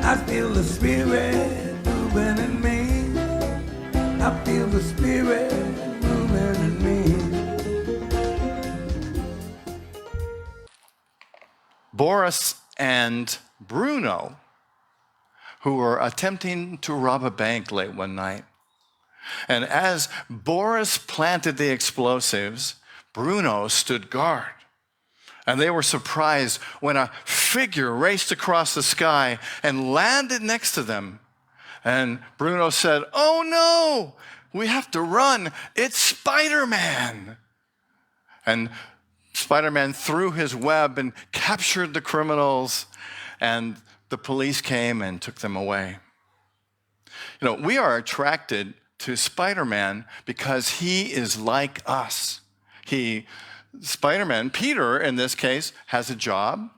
I feel the Spirit moving in me. I feel the Spirit moving in me. Boris and Bruno, who were attempting to rob a bank late one night. And as Boris planted the explosives, Bruno stood guard. And they were surprised when a figure raced across the sky and landed next to them. And Bruno said, "Oh no, we have to run. It's Spiderman." And Spiderman threw his web and captured the criminals, and the police came and took them away. You know, we are attracted to Spiderman because he is like us. Spiderman, Peter in this case, has a job.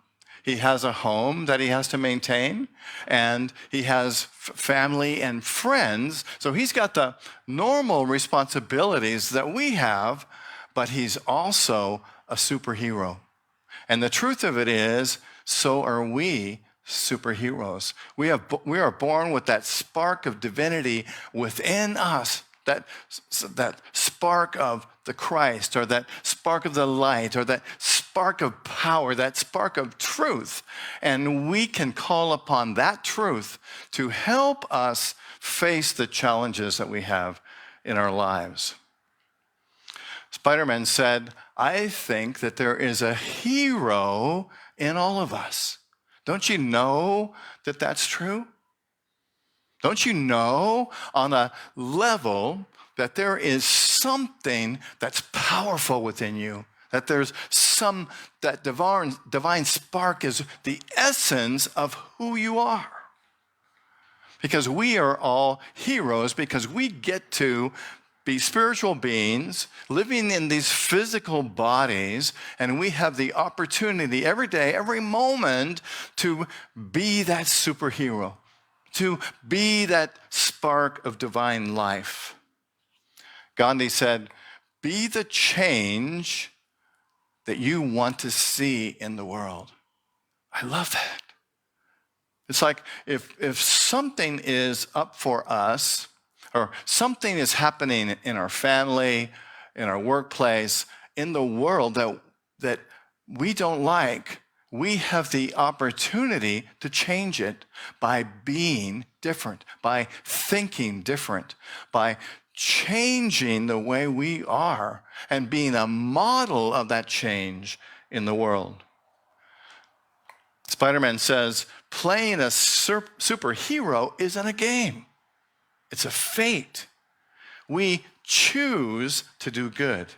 He has a home that he has to maintain, and he has family and friends. So he's got the normal responsibilities that we have, but he's also a superhero. And the truth of it is, so are we superheroes. We are born with that spark of divinity within us, that spark of the Christ, or that spark of the light, or that spark of power, that spark of truth. And we can call upon that truth to help us face the challenges that we have in our lives. Spiderman said, "I think that there is a hero in all of us." Don't you know that that's true? Don't you know on a level that there is something that's powerful within you? That there's that divine spark is the essence of who you are. Because we are all heroes, because we get to be spiritual beings living in these physical bodies, and we have the opportunity every day, every moment, to be that superhero, to be that spark of divine life. Gandhi said, "Be the change that you want to see in the world." I love that. It's like if something is up for us, or something is happening in our family, in our workplace, in the world that we don't like, we have the opportunity to change it by being different, by thinking different, by changing the way we are and being a model of that change in the world. Spiderman says, playing a superhero isn't a game. It's a fate. We choose to do good,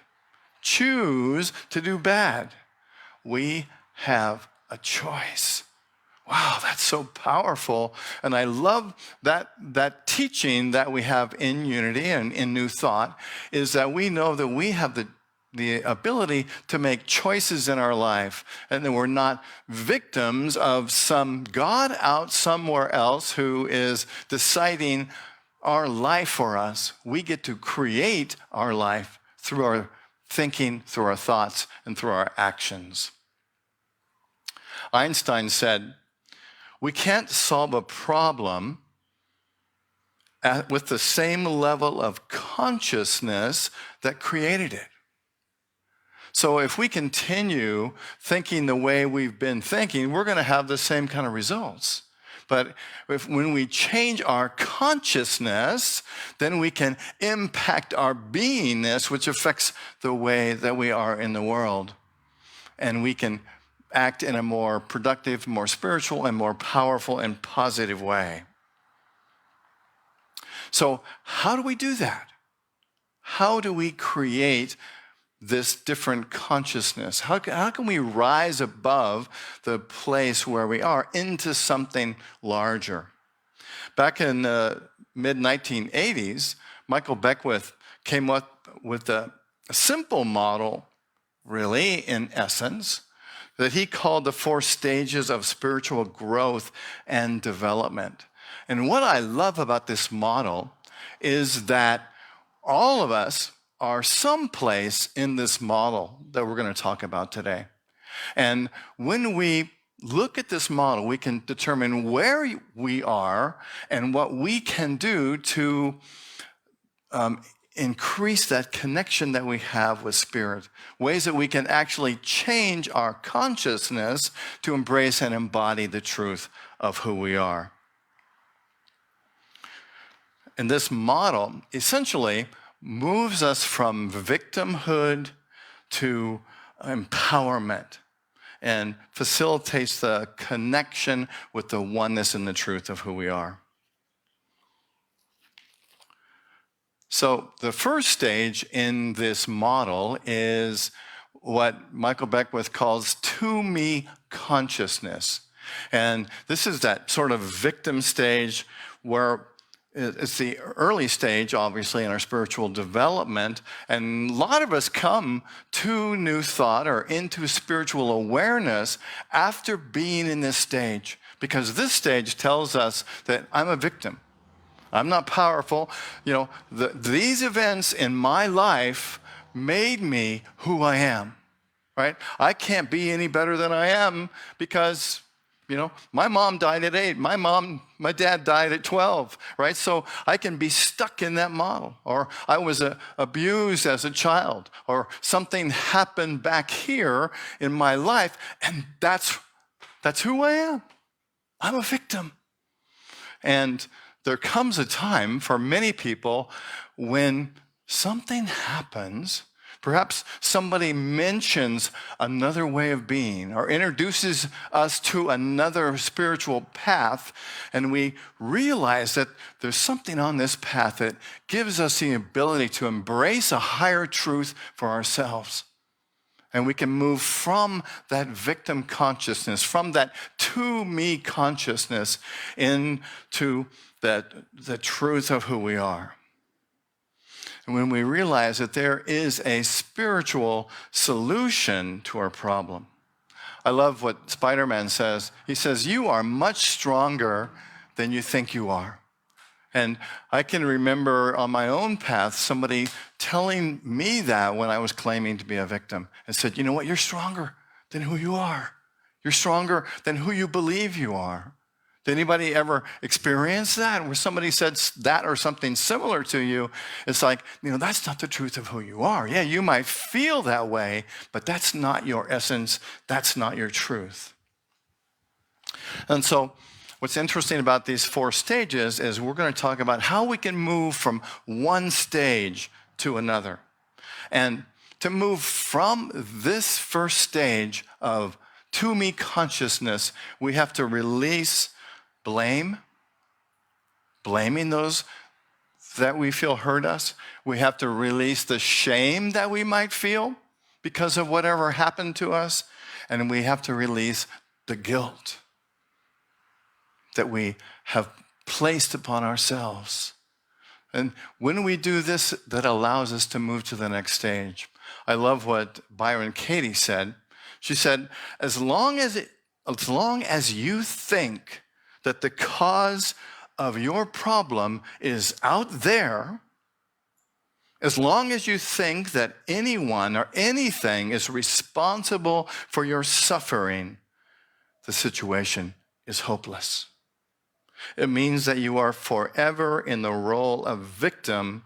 choose to do bad. We have a choice. Wow, that's so powerful. And I love that teaching that we have in Unity and in New Thought, is that we know that we have the ability to make choices in our life, and that we're not victims of some God out somewhere else who is deciding our life for us. We get to create our life through our thinking, through our thoughts, and through our actions. Einstein said, "We can't solve a problem with the same level of consciousness that created it." So if we continue thinking the way we've been thinking, we're going to have the same kind of results. But when we change our consciousness, then we can impact our beingness, which affects the way that we are in the world. And we can act in a more productive, more spiritual, and more powerful and positive way. So how do we do that? How do we create this different consciousness? How can we rise above the place where we are into something larger? Back in the mid-1980s, Michael Beckwith came up with a simple model, really, in essence, that he called the 4 stages of spiritual growth and development. And what I love about this model is that all of us are someplace in this model that we're going to talk about today. And when we look at this model, we can determine where we are and what we can do to increase that connection that we have with Spirit, ways that we can actually change our consciousness to embrace and embody the truth of who we are. And this model essentially moves us from victimhood to empowerment and facilitates the connection with the oneness and the truth of who we are. So the first stage in this model is what Michael Beckwith calls to-me consciousness. And this is that sort of victim stage where it's the early stage, obviously, in our spiritual development. And a lot of us come to new thought or into spiritual awareness after being in this stage, because this stage tells us that I'm a victim. I'm not powerful. These events in my life made me who I am, right? I can't be any better than I am because my mom died at 8. My dad died at 12, right? So I can be stuck in that model. Or I was abused as a child. Or something happened back here in my life, and that's who I am. I'm a victim. And there comes a time for many people when something happens. Perhaps somebody mentions another way of being or introduces us to another spiritual path, and we realize that there's something on this path that gives us the ability to embrace a higher truth for ourselves. And we can move from that victim consciousness, from that to-me consciousness, into the truth of who we are. And when we realize that there is a spiritual solution to our problem. I love what Spiderman says. He says, "You are much stronger than you think you are." And I can remember on my own path somebody telling me that when I was claiming to be a victim, and said, "You know what? You're stronger than who you are. You're stronger than who you believe you are." Did anybody ever experience that? Where somebody said that or something similar to you, it's like, that's not the truth of who you are. Yeah, you might feel that way, but that's not your essence. That's not your truth. And so what's interesting about these 4 stages is we're going to talk about how we can move from one stage to another. And to move from this first stage of to-me consciousness, we have to release blaming those that we feel hurt us. We have to release the shame that we might feel because of whatever happened to us. And we have to release the guilt that we have placed upon ourselves. And when we do this, that allows us to move to the next stage. I love what Byron Katie said. She said, as long as you think that the cause of your problem is out there, as long as you think that anyone or anything is responsible for your suffering, the situation is hopeless. It means that you are forever in the role of victim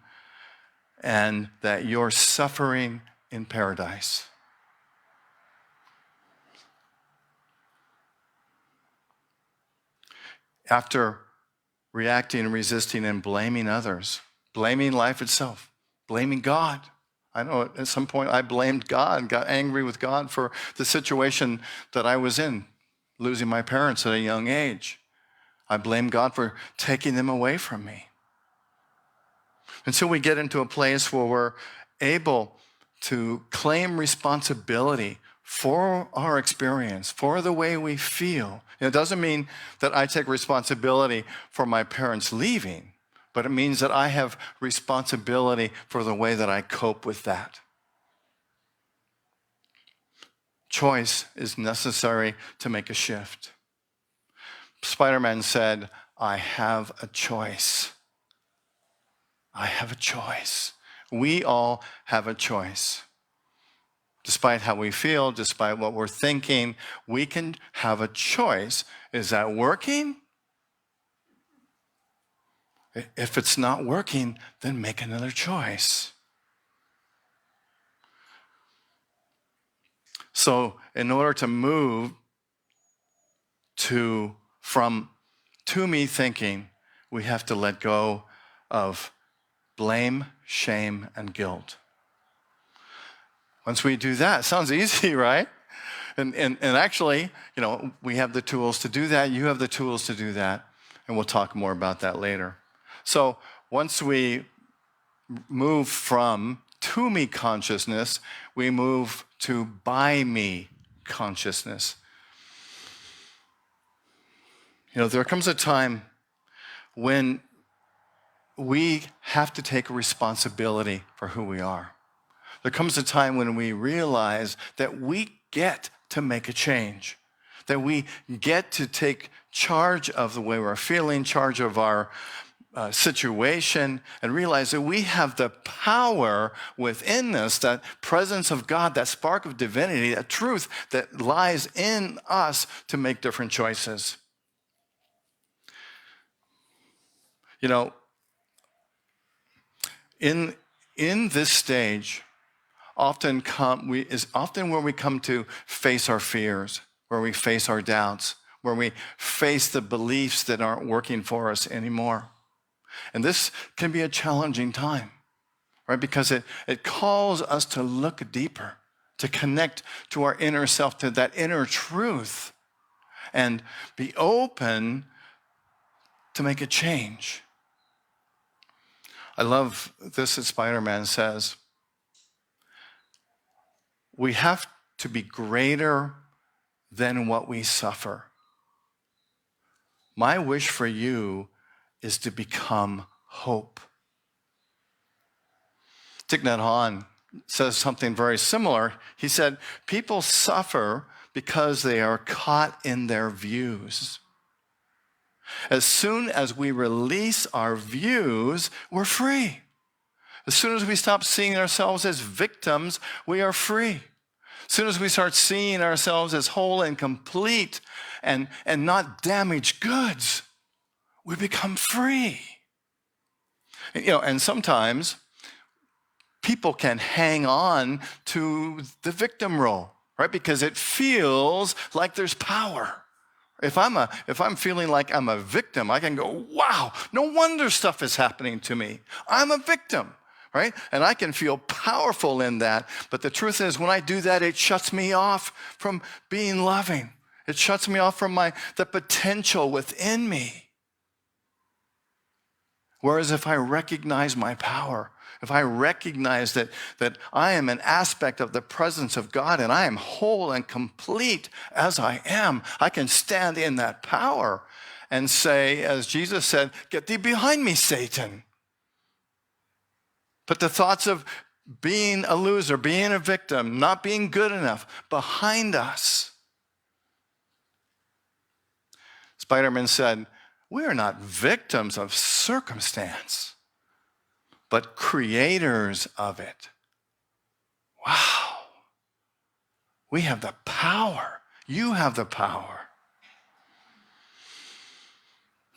and that you're suffering in paradise. After reacting, resisting, and blaming others, blaming life itself, blaming God. I know at some point I blamed God and got angry with God for the situation that I was in, losing my parents at a young age. I blame God for taking them away from me. Until we get into a place where we're able to claim responsibility for our experience, for the way we feel. It doesn't mean that I take responsibility for my parents leaving, but it means that I have responsibility for the way that I cope with that. Choice is necessary to make a shift. Spiderman said, "I have a choice." I have a choice. We all have a choice. Despite how we feel, despite what we're thinking, we can have a choice. Is that working? If it's not working, then make another choice. So in order to move from to me thinking, we have to let go of blame, shame, and guilt. Once we do that, it sounds easy, right? And actually, we have the tools to do that. You have the tools to do that. And we'll talk more about that later. So once we move from to me consciousness, we move to by me consciousness. There comes a time when we have to take responsibility for who we are. There comes a time when we realize that we get to make a change, that we get to take charge of the way we're feeling, charge of our situation, and realize that we have the power within us, that presence of God, that spark of divinity, that truth that lies in us to make different choices. In this stage, often where we come to face our fears, where we face our doubts, where we face the beliefs that aren't working for us anymore. And this can be a challenging time, right? Because it calls us to look deeper, to connect to our inner self, to that inner truth, and be open to make a change. I love this that Spiderman says. We have to be greater than what we suffer. My wish for you is to become hope. Thich Nhat Hanh says something very similar. He said, people suffer because they are caught in their views. As soon as we release our views, we're free. As soon as we stop seeing ourselves as victims, we are free. As soon as we start seeing ourselves as whole and complete and not damaged goods, we become free. And sometimes people can hang on to the victim role, right? Because it feels like there's power. If I'm feeling like I'm a victim, I can go, wow, no wonder stuff is happening to me. I'm a victim, right? And I can feel powerful in that. But the truth is, when I do that, it shuts me off from being loving. It shuts me off from the potential within me. Whereas if I recognize my power, if I recognize that I am an aspect of the presence of God and I am whole and complete as I am, I can stand in that power and say, as Jesus said, get thee behind me, Satan. Put the thoughts of being a loser, being a victim, not being good enough behind us. Spiderman said, we are not victims of circumstance, but creators of it. Wow. We have the power. You have the power.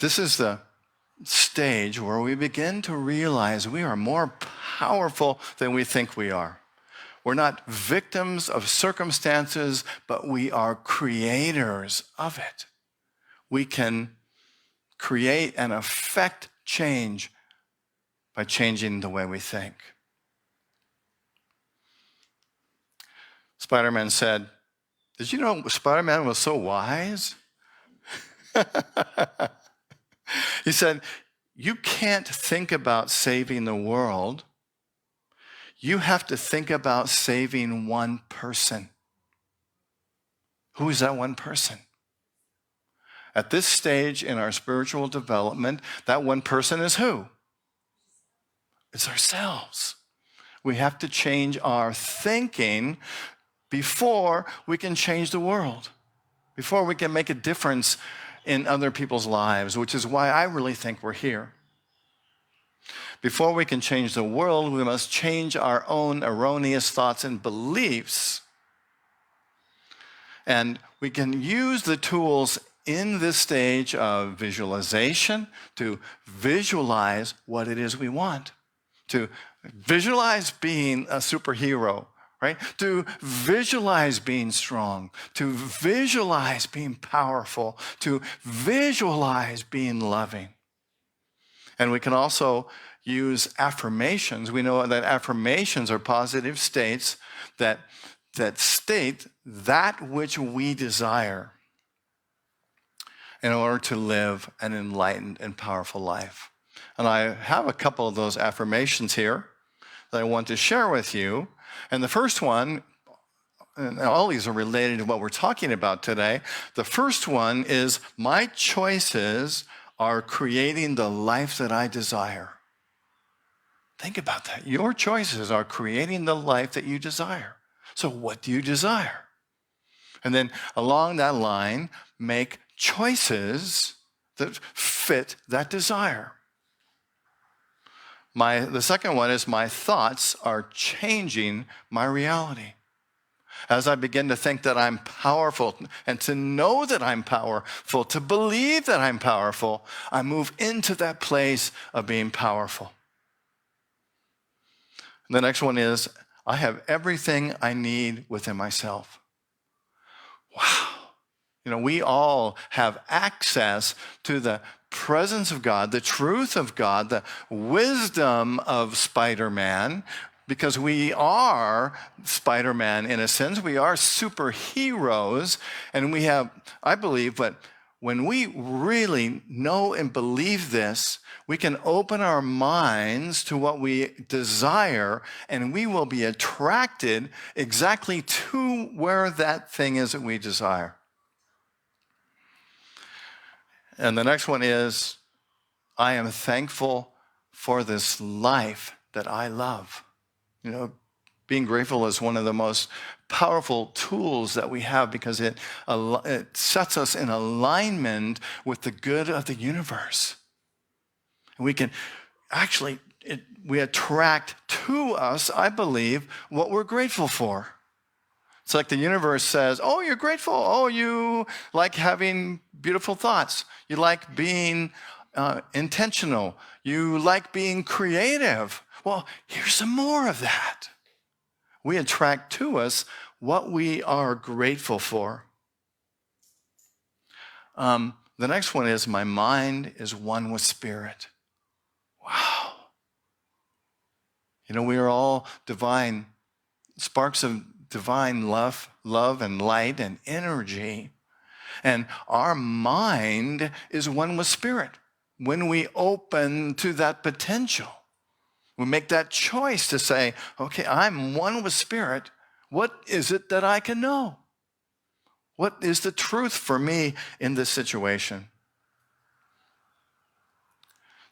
This is the stage where we begin to realize we are more powerful than we think we are. We're not victims of circumstances, but we are creators of it. We can create and affect change by changing the way we think. Spiderman said, did you know Spiderman was so wise? He said, you can't think about saving the world. You have to think about saving one person. Who is that one person? At this stage in our spiritual development, that one person is who? It's ourselves. We have to change our thinking before we can change the world, before we can make a difference in other people's lives, which is why I really think we're here. Before we can change the world, we must change our own erroneous thoughts and beliefs. And we can use the tools in this stage of visualization to visualize what it is we want, to visualize being a superhero, right? To visualize being strong, to visualize being powerful, to visualize being loving. And we can also use affirmations. We know that affirmations are positive states that state that which we desire in order to live an enlightened and powerful life. And I have a couple of those affirmations here that I want to share with you. And the first one, and all these are related to what we're talking about today. The first one is, my choices are creating the life that I desire. Think about that. Your choices are creating the life that you desire. So what do you desire? And then along that line, make choices that fit that desire. The second one is, my thoughts are changing my reality. As I begin to think that I'm powerful and to know that I'm powerful, to believe that I'm powerful, I move into that place of being powerful. The next one is, I have everything I need within myself. Wow. We all have access to the presence of God, the truth of God, the wisdom of Spiderman, because we are Spiderman in a sense. We are superheroes, and we have, I believe, but when we really know and believe this, we can open our minds to what we desire, and we will be attracted exactly to where that thing is that we desire. And the next one is, I am thankful for this life that I love. Being grateful is one of the most powerful tools that we have, because it sets us in alignment with the good of the universe. And we can actually, we attract to us, I believe, what we're grateful for. It's like the universe says, oh, you're grateful. Oh, you like having beautiful thoughts. You like being intentional. You like being creative. Well, here's some more of that. We attract to us what we are grateful for. The next one is, my mind is one with spirit. Wow. We are all divine, sparks of divine love and light and energy. And our mind is one with spirit. When we open to that potential, we make that choice to say, okay, I'm one with spirit. What is it that I can know? What is the truth for me in this situation?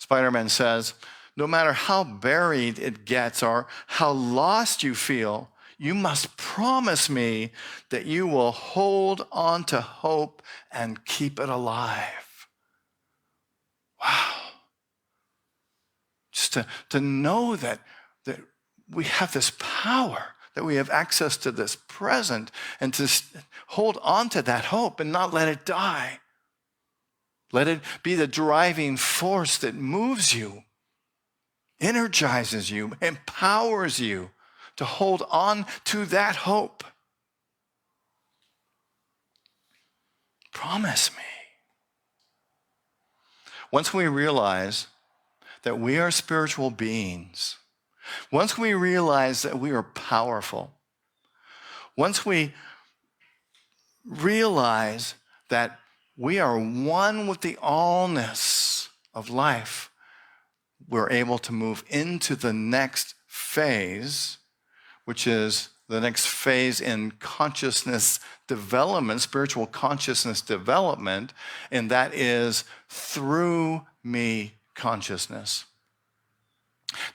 Spiderman says, no matter how buried it gets or how lost you feel, you must promise me that you will hold on to hope and keep it alive. Wow. Just to know that we have this power, that we have access to this present, and to hold on to that hope and not let it die. Let it be the driving force that moves you, energizes you, empowers you to hold on to that hope. Promise me. Once we realize that we are spiritual beings, once we realize that we are powerful, once we realize that we are one with the allness of life, we're able to move into the next phase, which is the next phase in consciousness development, spiritual consciousness development, and that is through me consciousness.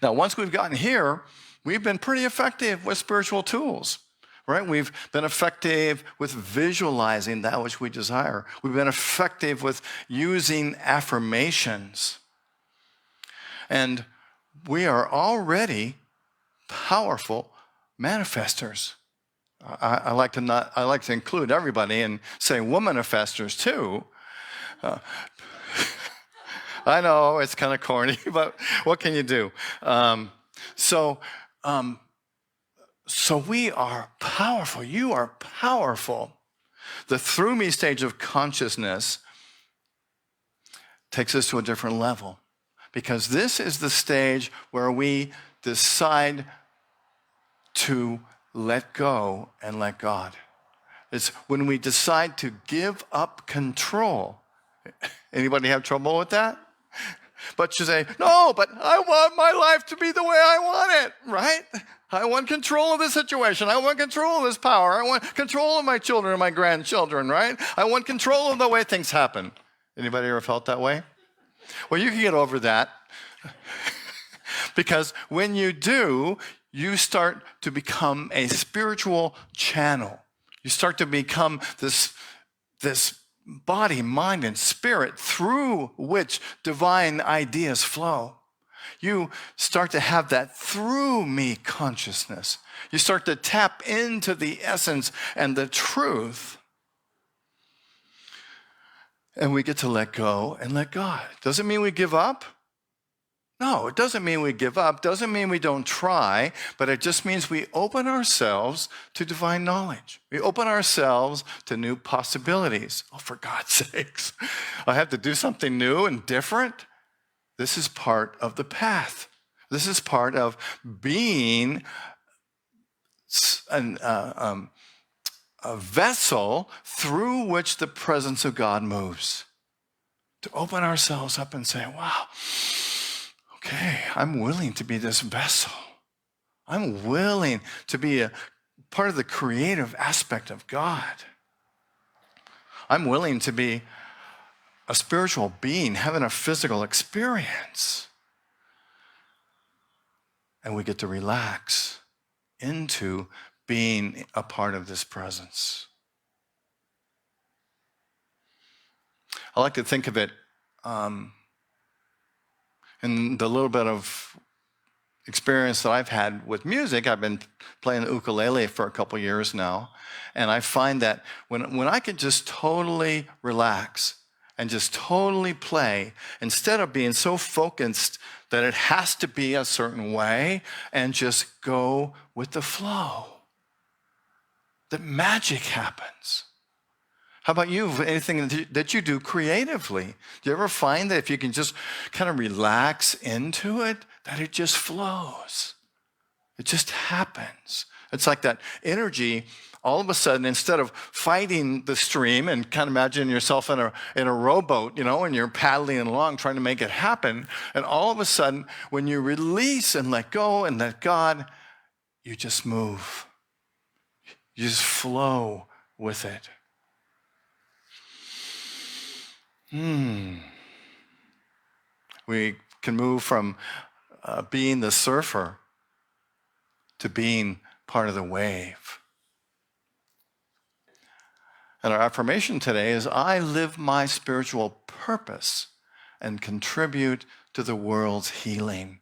Now, once we've gotten here, we've been pretty effective with spiritual tools, right? We've been effective with visualizing that which we desire. We've been effective with using affirmations. And we are already powerful manifestors. I like to include everybody and say womanifestors too. I know it's kind of corny, but what can you do? So we are powerful. You are powerful. The through me stage of consciousness takes us to a different level, because this is the stage where we decide to let go and let God. It's when we decide to give up control. Anybody have trouble with that? But you say, no, but I want my life to be the way I want it, right? I want control of the situation. I want control of this power. I want control of my children and my grandchildren, right? I want control of the way things happen. Anybody ever felt that way? Well, you can get over that. Because when you do, you start to become a spiritual channel. You start to become this body, mind, and spirit through which divine ideas flow. You start to have that through me consciousness. You start to tap into the essence and the truth. And we get to let go and let God. Doesn't mean we give up. No, it doesn't mean we give up. Doesn't mean we don't try, but it just means we open ourselves to divine knowledge. We open ourselves to new possibilities. Oh, for God's sakes, I have to do something new and different. This is part of the path. This is part of being a vessel through which the presence of God moves. To open ourselves up and say, wow, okay, I'm willing to be this vessel. I'm willing to be a part of the creative aspect of God. I'm willing to be a spiritual being having a physical experience. And we get to relax into being a part of this presence. I like to think of it in the little bit of experience that I've had with music. I've been playing the ukulele for a couple years now, and I find that when I can just totally relax and just totally play, instead of being so focused that it has to be a certain way, and just go with the flow, that magic happens. How about you? Anything that you do creatively? Do you ever find that if you can just kind of relax into it, that it just flows? It just happens. It's like that energy, all of a sudden, instead of fighting the stream and kind of imagine yourself in a rowboat, and you're paddling along trying to make it happen, and all of a sudden, when you release and let go and let God, you just move. You just flow with it. We can move from being the surfer to being part of the wave. And our affirmation today is, I live my spiritual purpose and contribute to the world's healing.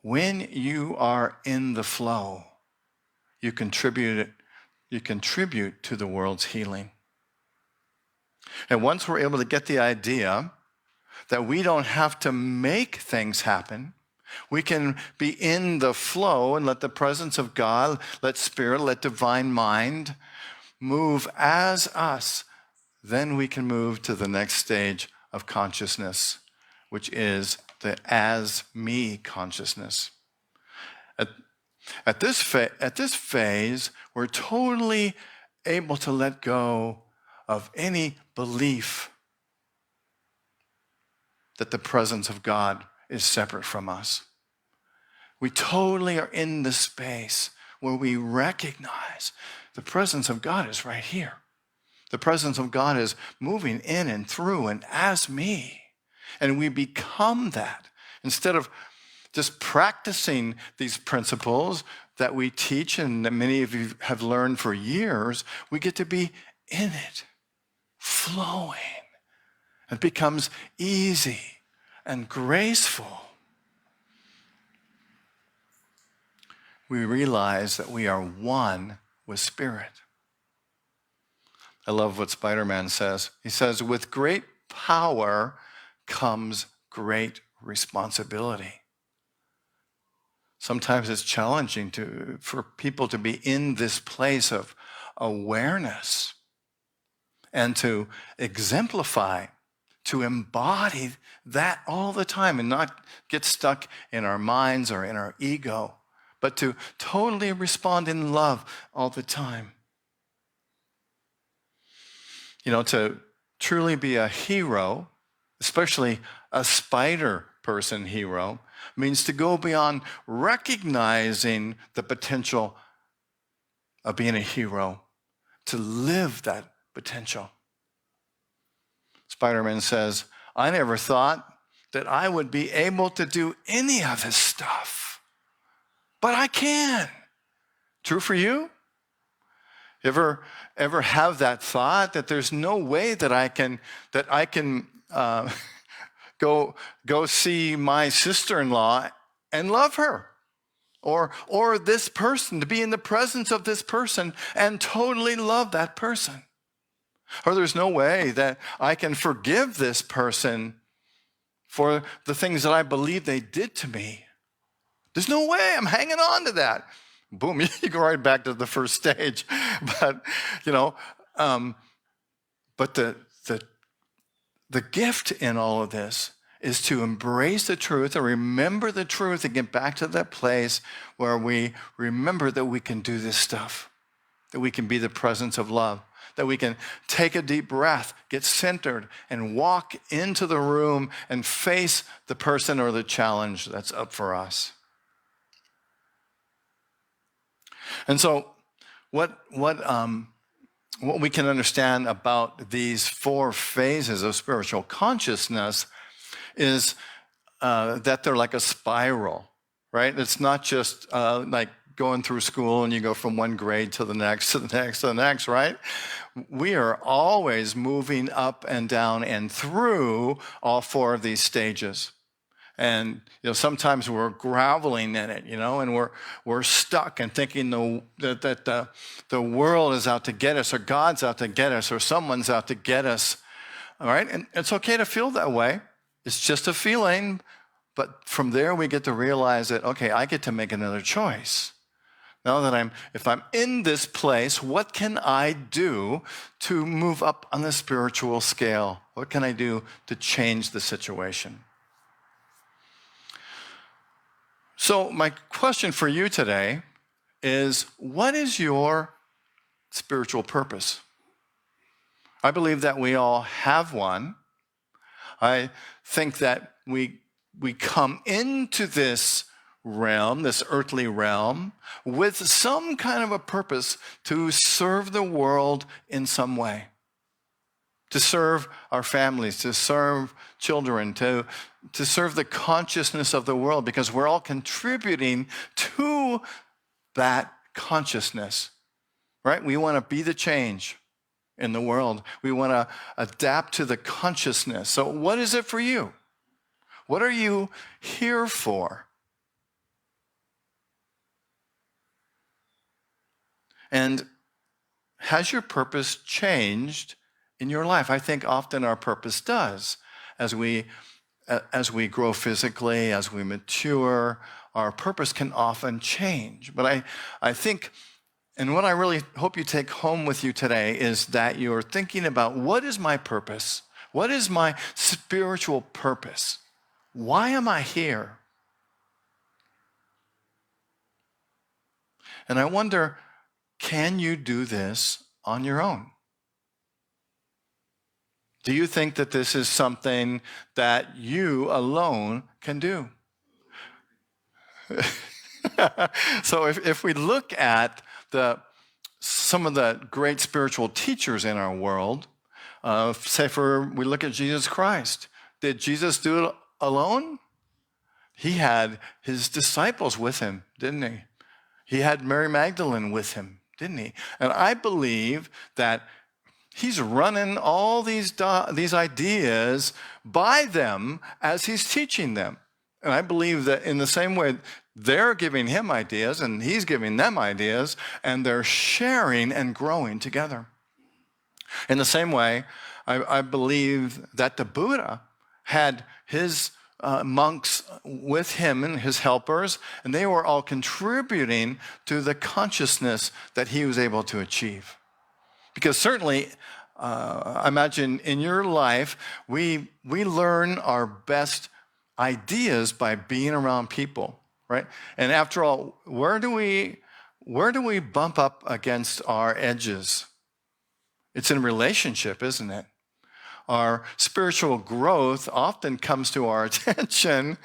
When you are in the flow, you contribute to the world's healing. And once we're able to get the idea that we don't have to make things happen, we can be in the flow and let the presence of God, let spirit, let divine mind move as us, then we can move to the next stage of consciousness, which is the as me consciousness. At this phase, we're totally able to let go of any belief that the presence of God is separate from us. We totally are in the space where we recognize the presence of God is right here. The presence of God is moving in and through and as me. And we become that. Instead of just practicing these principles that we teach and that many of you have learned for years, we get to be in it, flowing. It becomes easy and graceful. we realize that we are one with Spirit. I love what Spiderman says. He says, with great power comes great responsibility. Sometimes it's challenging for people to be in this place of awareness and to exemplify, to embody that all the time and not get stuck in our minds or in our ego, but to totally respond in love all the time. You know, to truly be a hero, especially a spider person hero, means to go beyond recognizing the potential of being a hero, to live that potential. Spiderman says, I never thought that I would be able to do any of this stuff, but I can. True for you? Ever have that thought that there's no way that I can go see my sister-in-law and love her, or this person, to be in the presence of this person and totally love that person, or there's no way that I can forgive this person for the things that I believe they did to me. There's no way. I'm hanging on to that. Boom, you go right back to the first stage. But, but the gift in all of this is to embrace the truth and remember the truth and get back to that place where we remember that we can do this stuff, that we can be the presence of love, that we can take a deep breath, get centered, and walk into the room and face the person or the challenge that's up for us. And so what we can understand about these 4 phases of spiritual consciousness is that they're like a spiral, right? It's not just like going through school and you go from one grade to the next, to the next, to the next, right? We are always moving up and down and through all 4 of these stages. And sometimes we're groveling in it, and we're stuck and thinking that the world is out to get us, or God's out to get us, or someone's out to get us. All right, and it's okay to feel that way. It's just a feeling, but from there we get to realize that okay, I get to make another choice. Now that if I'm in this place, what can I do to move up on the spiritual scale? What can I do to change the situation? So my question for you today is, what is your spiritual purpose? I believe that we all have one. I think that we come into this realm, this earthly realm, with some kind of a purpose to serve the world in some way, to serve our families, to serve children, to serve the consciousness of the world, because we're all contributing to that consciousness, right? We want to be the change in the world. We want to adapt to the consciousness. So what is it for you? What are you here for? And has your purpose changed in your life? I think often our purpose does. As we grow physically, as we mature, our purpose can often change. But I think, and what I really hope you take home with you today is that you're thinking about, what is my purpose? What is my spiritual purpose? Why am I here? And I wonder, can you do this on your own? Do you think that this is something that you alone can do? So if we look at some of the great spiritual teachers in our world, we look at Jesus Christ. Did Jesus do it alone? He had his disciples with him, didn't he? He had Mary Magdalene with him, didn't he? And I believe that he's running all these ideas by them as he's teaching them. And I believe that in the same way, they're giving him ideas and he's giving them ideas, and they're sharing and growing together. In the same way, I believe that the Buddha had his monks with him and his helpers, and they were all contributing to the consciousness that he was able to achieve. Because certainly, I imagine in your life, we learn our best ideas by being around people, right? And after all, where do we bump up against our edges? It's in relationship, isn't it? Our spiritual growth often comes to our attention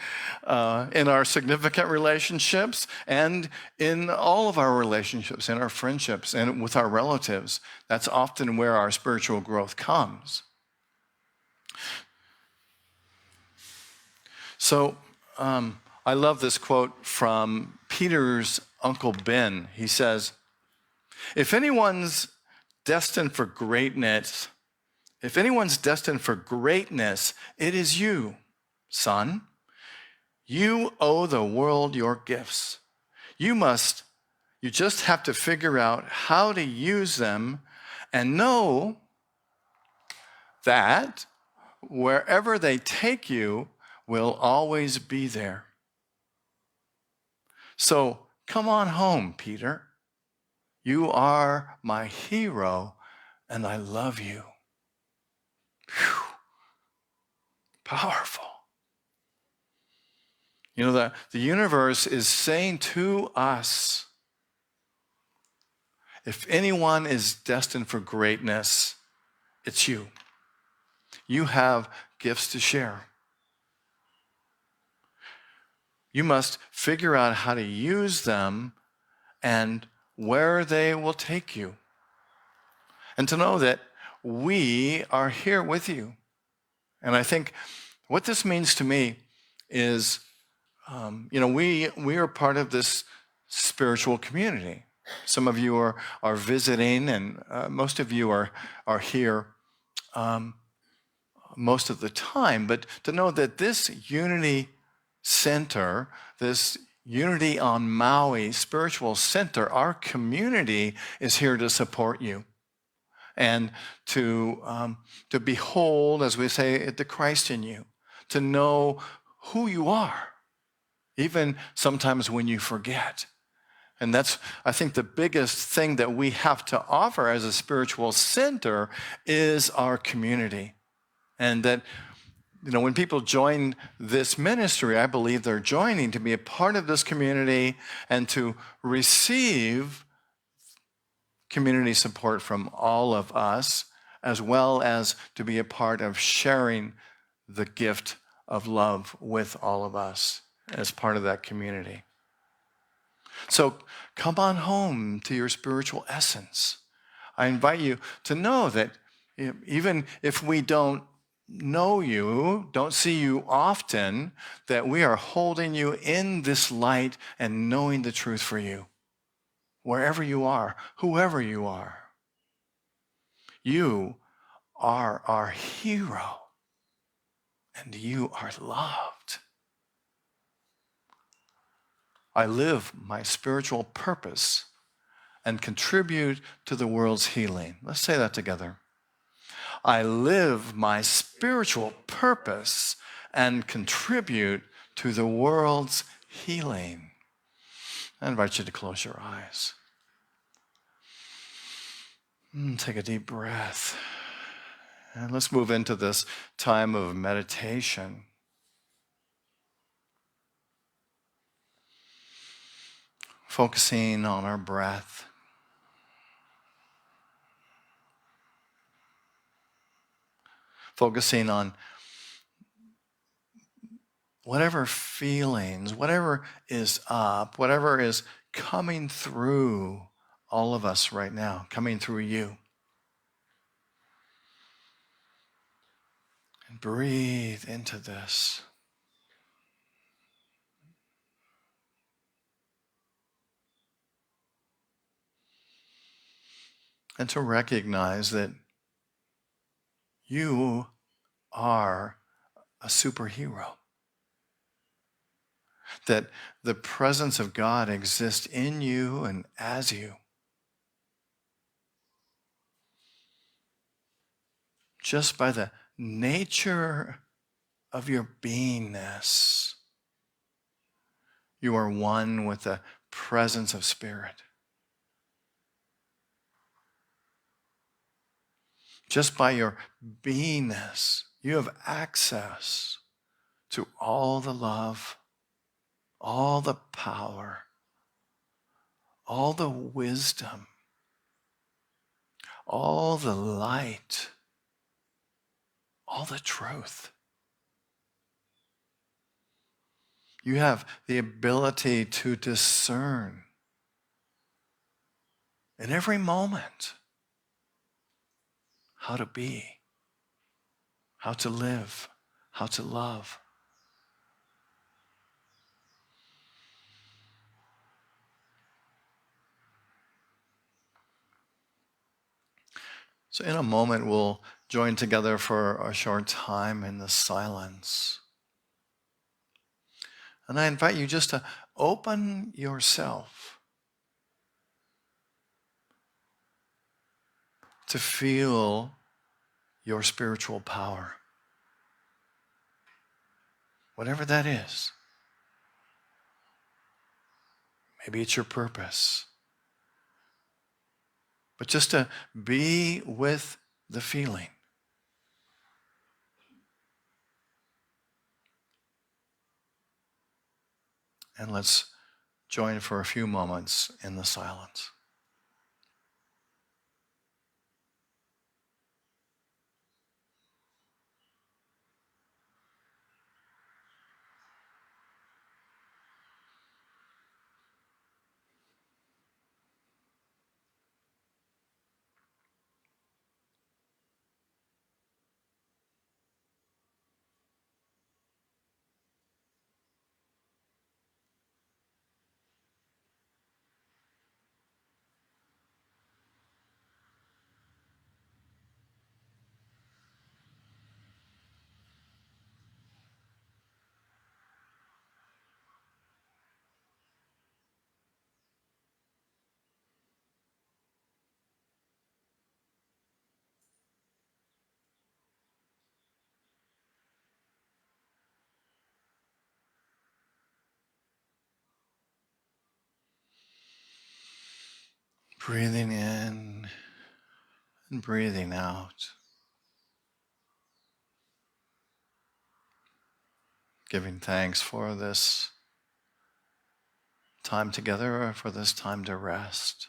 in our significant relationships and in all of our relationships, in our friendships and with our relatives. That's often where our spiritual growth comes. So I love this quote from Peter's Uncle Ben. He says, if anyone's destined for greatness, it is you, son. You owe the world your gifts. You just have to figure out how to use them and know that wherever they take you will always be there. So come on home, Peter. You are my hero, and I love you. Whew. Powerful. You know, the universe is saying to us, if anyone is destined for greatness, it's you. You have gifts to share. You must figure out how to use them and where they will take you. And to know that we are here with you. And I think what this means to me is, we are part of this spiritual community. Some of you are visiting, and most of you are here most of the time. But to know that this Unity Center, this Unity on Maui spiritual center, our community is here to support you and to behold, as we say, the Christ in you, to know who you are, even sometimes when you forget. And that's, I think, the biggest thing that we have to offer as a spiritual center is our community. And that, when people join this ministry, I believe they're joining to be a part of this community and to receive community support from all of us, as well as to be a part of sharing the gift of love with all of us as part of that community. So come on home to your spiritual essence. I invite you to know that even if we don't know you, don't see you often, that we are holding you in this light and knowing the truth for you. Wherever you are, whoever you are, you are our hero and you are loved. I live my spiritual purpose and contribute to the world's healing. Let's say that together. I live my spiritual purpose and contribute to the world's healing. I invite you to close your eyes. Take a deep breath. And let's move into this time of meditation. Focusing on our breath. Focusing on whatever feelings, whatever is up, whatever is coming through all of us right now, coming through you. And breathe into this. And to recognize that you are a superhero. that the presence of God exists in you and as you. Just by the nature of your beingness, you are one with the presence of Spirit. Just by your beingness, you have access to all the love, all the power, all the wisdom, all the light, all the truth. You have the ability to discern in every moment how to be, how to live, how to love. So in a moment, we'll join together for a short time in the silence. And I invite you just to open yourself to feel your spiritual power, whatever that is. Maybe it's your purpose. But just to be with the feeling. And let's join for a few moments in the silence. Breathing in and breathing out. Giving thanks for this time together, or for this time to rest.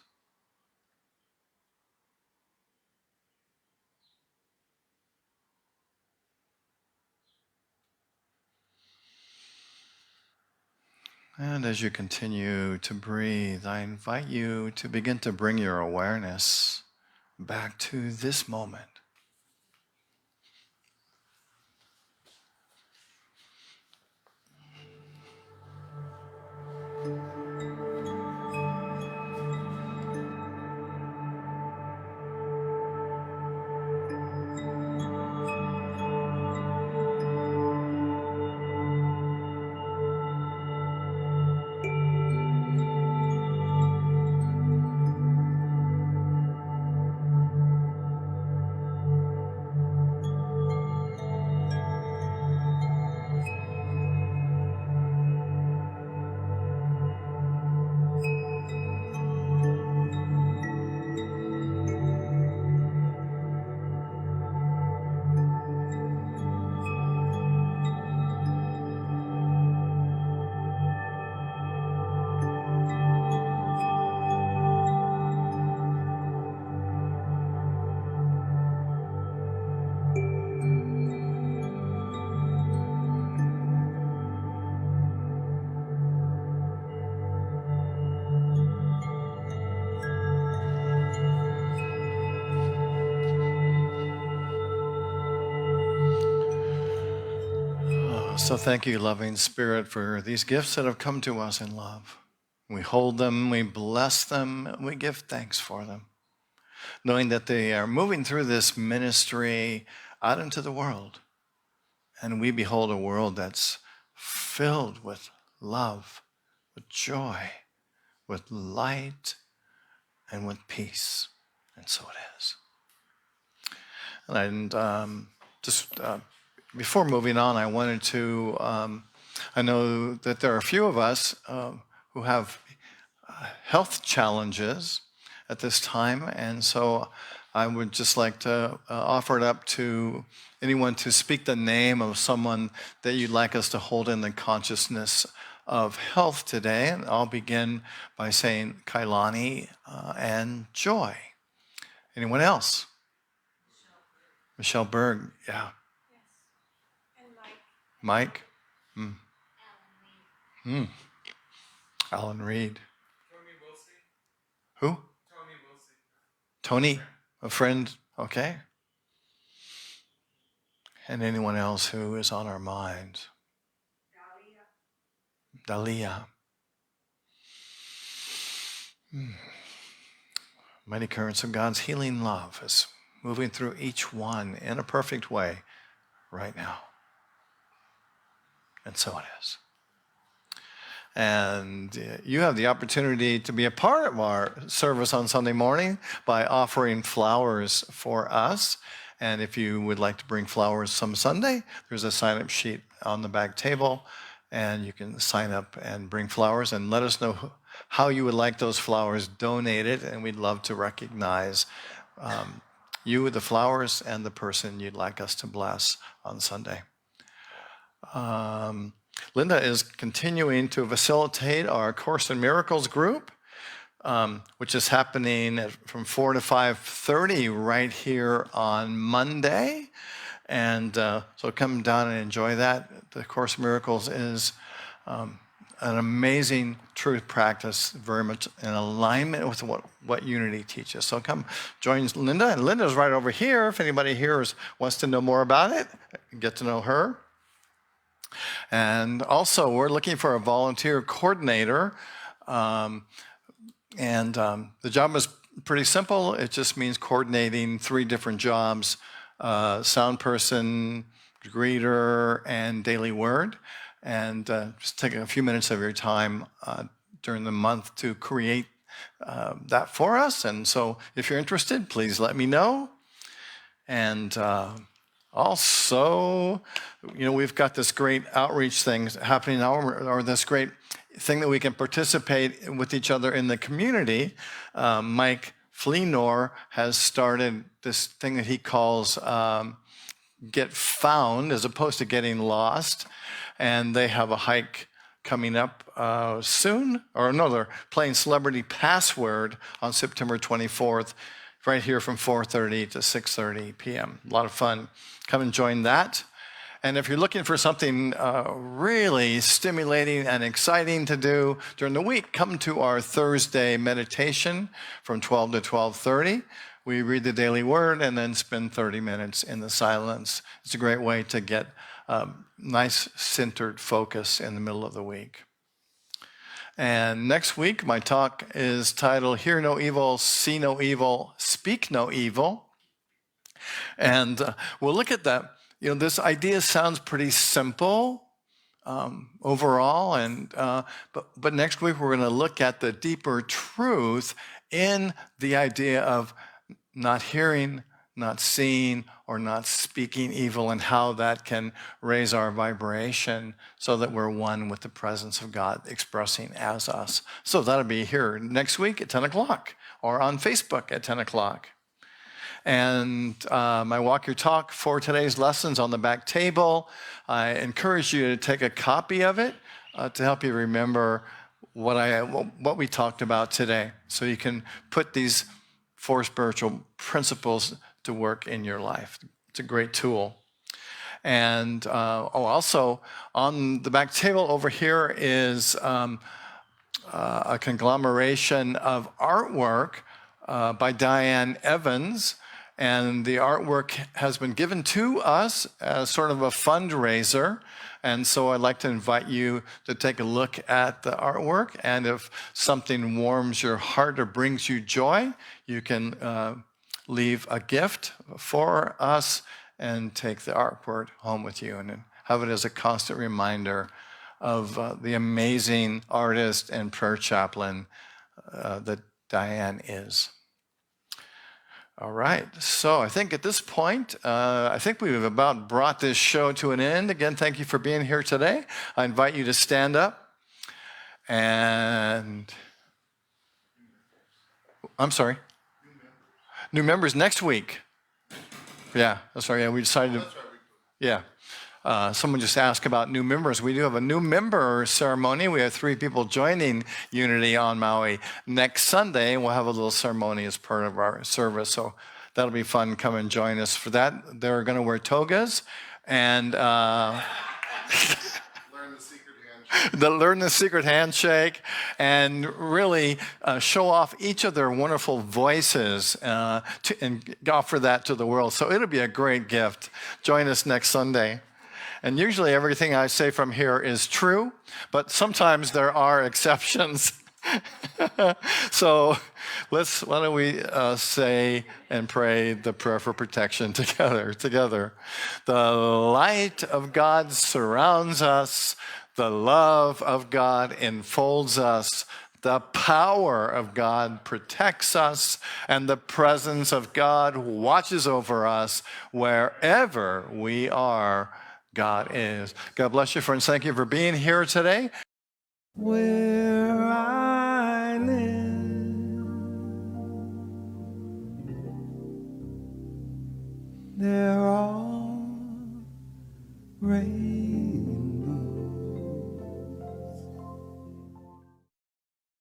And as you continue to breathe, I invite you to begin to bring your awareness back to this moment. So thank you, loving Spirit, for these gifts that have come to us in love. We hold them, we bless them, we give thanks for them, knowing that they are moving through this ministry out into the world. And we behold a world that's filled with love, with joy, with light, and with peace. And so it is. And before moving on, I wanted to, I know that there are a few of us who have health challenges at this time, and so I would just like to offer it up to anyone to speak the name of someone that you'd like us to hold in the consciousness of health today. And I'll begin by saying Kailani and Joy. Anyone else? Michelle Berg, yeah. Yes. And Mike? Mm. Alan Reed. Tony Wilson. Who? Tony Wilson. Tony, a friend, okay. And anyone else who is on our minds? Dalia. Mighty currents of God's healing love is moving through each one in a perfect way right now. And so it is. And you have the opportunity to be a part of our service on Sunday morning by offering flowers for us. And if you would like to bring flowers some Sunday, there's a sign-up sheet on the back table, and you can sign up and bring flowers and let us know how you would like those flowers donated, and we'd love to recognize you with the flowers and the person you'd like us to bless on Sunday. Linda is continuing to facilitate our Course in Miracles group, which is happening from 4 to 5:30 right here on Monday. And so come down and enjoy that. The Course in Miracles is an amazing truth practice, very much in alignment with what Unity teaches. So come join Linda. And Linda's right over here. If anybody here wants to know more about it, get to know her. And also, we're looking for a volunteer coordinator. The job is pretty simple. It just means coordinating 3 different jobs: sound person, greeter, and daily word. And just take a few minutes of your time during the month to create that for us. And so if you're interested, please let me know. And also, we've got this great outreach thing happening now, or this great thing that we can participate with each other in the community. Mike Fleenor has started this thing that he calls Get Found, as opposed to getting lost. And they have a hike coming up soon. Or no, they're playing Celebrity Password on September 24th, right here from 4:30 to 6:30 p.m. A lot of fun. Come and join that. And if you're looking for something really stimulating and exciting to do during the week, come to our Thursday meditation from 12 to 12:30. We read the daily word and then spend 30 minutes in the silence. It's a great way to get nice centered focus in the middle of the week. And next week, my talk is titled Hear No Evil, See No Evil, Speak No Evil. And we'll look at that. This idea sounds pretty simple overall, but next week we're going to look at the deeper truth in the idea of not hearing, not seeing, or not speaking evil, and how that can raise our vibration so that we're one with the presence of God expressing as us. So that'll be here next week at 10 o'clock, or on Facebook at 10 o'clock. And my Walk Your Talk for today's lessons on the back table. I encourage you to take a copy of it to help you remember what we talked about today, so you can put these 4 spiritual principles to work in your life. It's a great tool. And also on the back table over here is a conglomeration of artwork by Diane Evans. And the artwork has been given to us as sort of a fundraiser. And so I'd like to invite you to take a look at the artwork. And if something warms your heart or brings you joy, you can leave a gift for us and take the artwork home with you and have it as a constant reminder of the amazing artist and prayer chaplain that Diane is. All right, so I think at this point, I think we've about brought this show to an end. Again, thank you for being here today. I invite you to stand up. And I'm sorry. New members next week. Yeah, that's right. Yeah, we decided to. Yeah. Someone just asked about new members. We do have a new member ceremony. We have 3 people joining Unity on Maui next Sunday. We'll have a little ceremony as part of our service. So that'll be fun. Come and join us for that. They're going to wear togas and learn the secret handshake and really show off each of their wonderful voices and offer that to the world. So it'll be a great gift. Join us next Sunday. And usually everything I say from here is true, but sometimes there are exceptions. So why don't we say and pray the prayer for protection together. The light of God surrounds us. The love of God enfolds us. The power of God protects us, and the presence of God watches over us wherever we are. God is. God bless you, friends. Thank you for being here today. Where I live, there are rain.